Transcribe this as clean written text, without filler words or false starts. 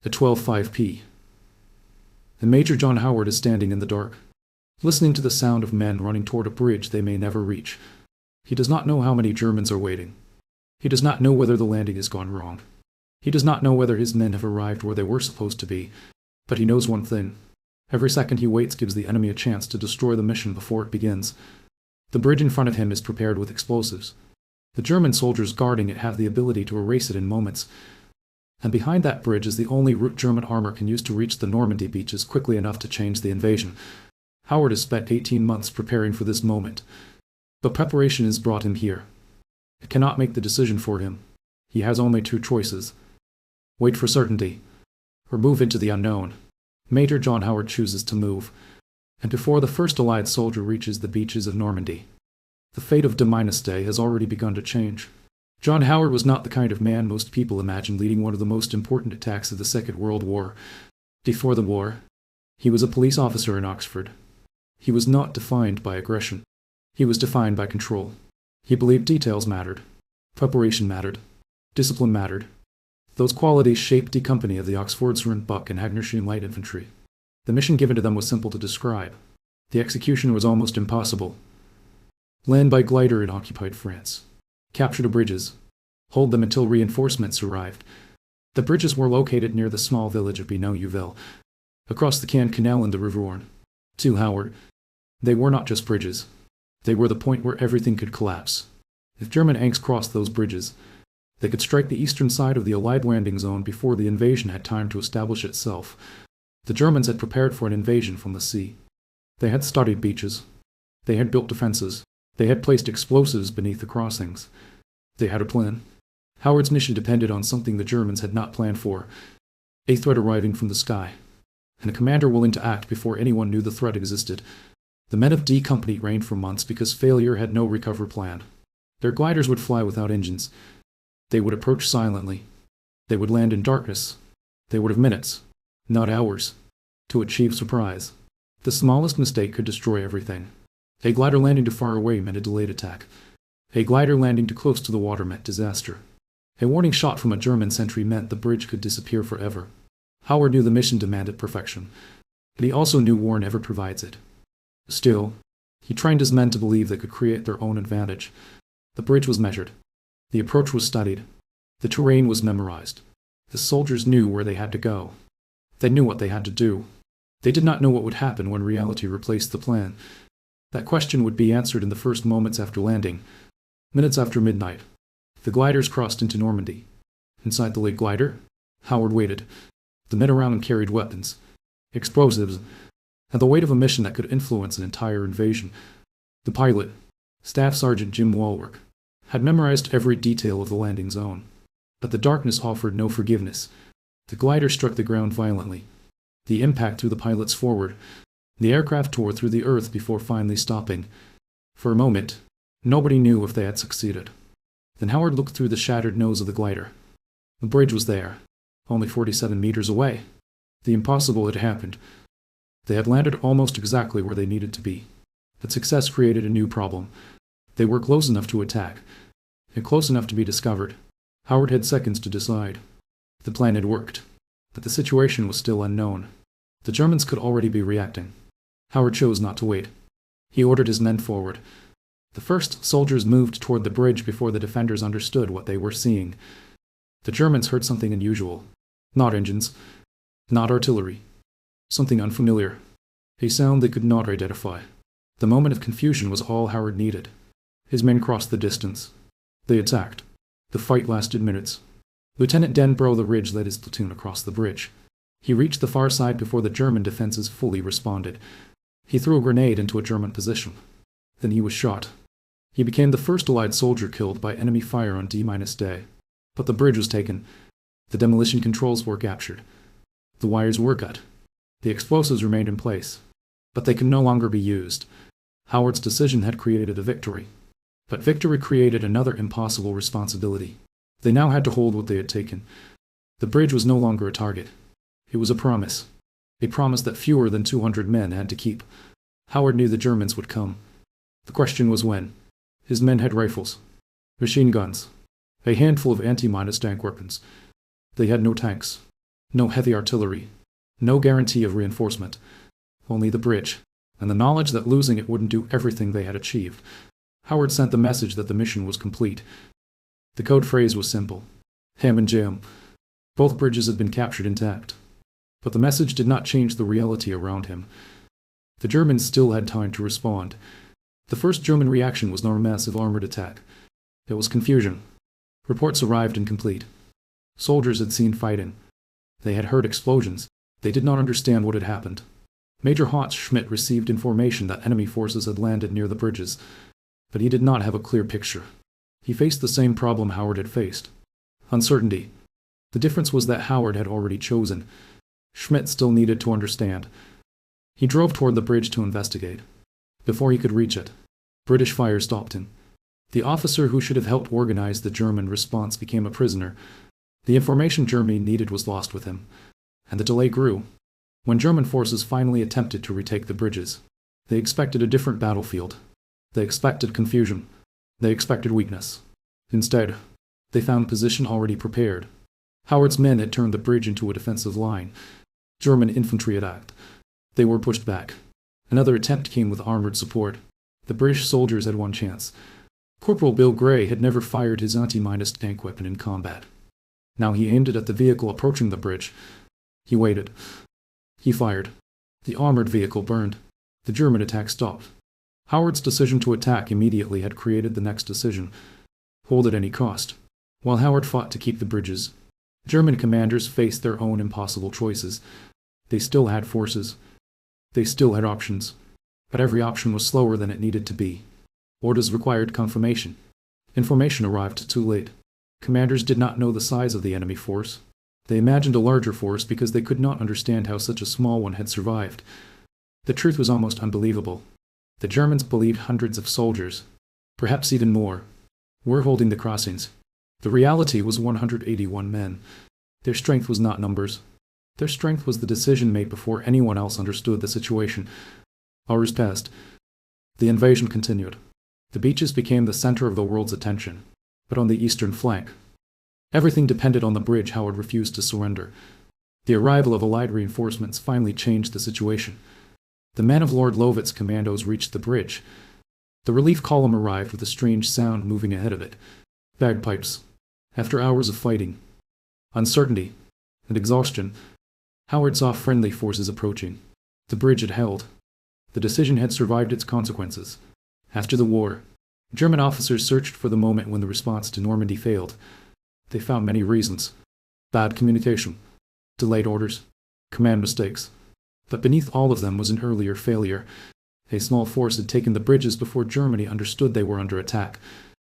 At 12:05 p. And Major John Howard is standing in the dark, listening to the sound of men running toward a bridge they may never reach. He does not know how many Germans are waiting. He does not know whether the landing has gone wrong. He does not know whether his men have arrived where they were supposed to be, but he knows one thing. Every second he waits gives the enemy a chance to destroy the mission before it begins. The bridge in front of him is prepared with explosives. The German soldiers guarding it have the ability to erase it in moments. And behind that bridge is the only route German armor can use to reach the Normandy beaches quickly enough to change the invasion. Howard has spent 18 months preparing for this moment. But preparation has brought him here. It cannot make the decision for him. He has only two choices. Wait for certainty, or move into the unknown. Major John Howard chooses to move, and before the first Allied soldier reaches the beaches of Normandy, the fate of Day has already begun to change. John Howard was not the kind of man most people imagine leading one of the most important attacks of the Second World War. Before the war, he was a police officer in Oxford. He was not defined by aggression. He was defined by control. He believed details mattered. Preparation mattered. Discipline mattered. Those qualities shaped D Company of the Oxfordshire Buck and Hagneshire Light Infantry. The mission given to them was simple to describe. The execution was almost impossible. Land by glider in occupied France. Capture the bridges. Hold them until reinforcements arrived. The bridges were located near the small village of Benouville, across the Caen Canal and the River Orne. To Howard, they were not just bridges. They were the point where everything could collapse. If German tanks crossed those bridges, they could strike the eastern side of the Allied landing zone before the invasion had time to establish itself. The Germans had prepared for an invasion from the sea. They had studied beaches. They had built defenses. They had placed explosives beneath the crossings. They had a plan. Howard's mission depended on something the Germans had not planned for, a threat arriving from the sky, and a commander willing to act before anyone knew the threat existed. The men of D Company reigned for months because failure had no recovery plan. Their gliders would fly without engines. They would approach silently. They would land in darkness. They would have minutes, not hours, to achieve surprise. The smallest mistake could destroy everything. A glider landing too far away meant a delayed attack. A glider landing too close to the water meant disaster. A warning shot from a German sentry meant the bridge could disappear forever. Howard knew the mission demanded perfection, but he also knew war never provides it. Still, he trained his men to believe they could create their own advantage. The bridge was measured. The approach was studied. The terrain was memorized. The soldiers knew where they had to go. They knew what they had to do. They did not know what would happen when reality replaced the plan. That question would be answered in the first moments after landing. Minutes after midnight, the gliders crossed into Normandy. Inside the lead glider, Howard waited. The men around him carried weapons, explosives, and the weight of a mission that could influence an entire invasion. The pilot, Staff Sergeant Jim Walwork, had memorized every detail of the landing zone. But the darkness offered no forgiveness. The glider struck the ground violently. The impact threw the pilots forward. The aircraft tore through the earth before finally stopping. For a moment, nobody knew if they had succeeded. Then Howard looked through the shattered nose of the glider. The bridge was there, only 47 meters away. The impossible had happened. They had landed almost exactly where they needed to be. But success created a new problem. They were close enough to attack, and close enough to be discovered. Howard had seconds to decide. The plan had worked, but the situation was still unknown. The Germans could already be reacting. Howard chose not to wait. He ordered his men forward. The first soldiers moved toward the bridge before the defenders understood what they were seeing. The Germans heard something unusual. Not engines, not artillery. Something unfamiliar. A sound they could not identify. The moment of confusion was all Howard needed. His men crossed the distance. They attacked. The fight lasted minutes. Lieutenant Denbrough the Ridge led his platoon across the bridge. He reached the far side before the German defenses fully responded. He threw a grenade into a German position. Then he was shot. He became the first Allied soldier killed by enemy fire on D-Day. But the bridge was taken. The demolition controls were captured. The wires were cut. The explosives remained in place. But they could no longer be used. Howard's decision had created a victory. But victory created another impossible responsibility. They now had to hold what they had taken. The bridge was no longer a target. It was a promise that fewer than 200 men had to keep. Howard knew the Germans would come. The question was when. His men had rifles, machine guns, a handful of anti-tank weapons. They had no tanks. No heavy artillery. No guarantee of reinforcement. Only the bridge, and the knowledge that losing it wouldn't do everything they had achieved. Howard sent the message that the mission was complete. The code phrase was simple. Ham and jam. Both bridges had been captured intact. But the message did not change the reality around him. The Germans still had time to respond. The first German reaction was not a massive armored attack. It was confusion. Reports arrived incomplete. Soldiers had seen fighting. They had heard explosions. They did not understand what had happened. Major Hans Schmidt received information that enemy forces had landed near the bridges, but he did not have a clear picture. He faced the same problem Howard had faced. Uncertainty. The difference was that Howard had already chosen. Schmidt still needed to understand. He drove toward the bridge to investigate. Before he could reach it, British fire stopped him. The officer who should have helped organize the German response became a prisoner. The information Germany needed was lost with him, and the delay grew. When German forces finally attempted to retake the bridges, they expected a different battlefield. They expected confusion. They expected weakness. Instead, they found position already prepared. Howard's men had turned the bridge into a defensive line. German infantry attacked. They were pushed back. Another attempt came with armored support. The British soldiers had one chance. Corporal Bill Gray had never fired his anti-minus tank weapon in combat. Now he aimed it at the vehicle approaching the bridge. He waited. He fired. The armored vehicle burned. The German attack stopped. Howard's decision to attack immediately had created the next decision. Hold at any cost. While Howard fought to keep the bridges, German commanders faced their own impossible choices. They still had forces. They still had options. But every option was slower than it needed to be. Orders required confirmation. Information arrived too late. Commanders did not know the size of the enemy force. They imagined a larger force because they could not understand how such a small one had survived. The truth was almost unbelievable. The Germans believed hundreds of soldiers, perhaps even more, were holding the crossings. The reality was 181 men. Their strength was not numbers. Their strength was the decision made before anyone else understood the situation. Hours passed. The invasion continued. The beaches became the center of the world's attention, but on the eastern flank, everything depended on the bridge. Howard refused to surrender. The arrival of Allied reinforcements finally changed the situation. The men of Lord Lovett's commandos reached the bridge. The relief column arrived with a strange sound moving ahead of it. Bagpipes. After hours of fighting, uncertainty, and exhaustion, Howard saw friendly forces approaching. The bridge had held. The decision had survived its consequences. After the war, German officers searched for the moment when the response to Normandy failed. They found many reasons. Bad communication, delayed orders, command mistakes. But beneath all of them was an earlier failure. A small force had taken the bridges before Germany understood they were under attack.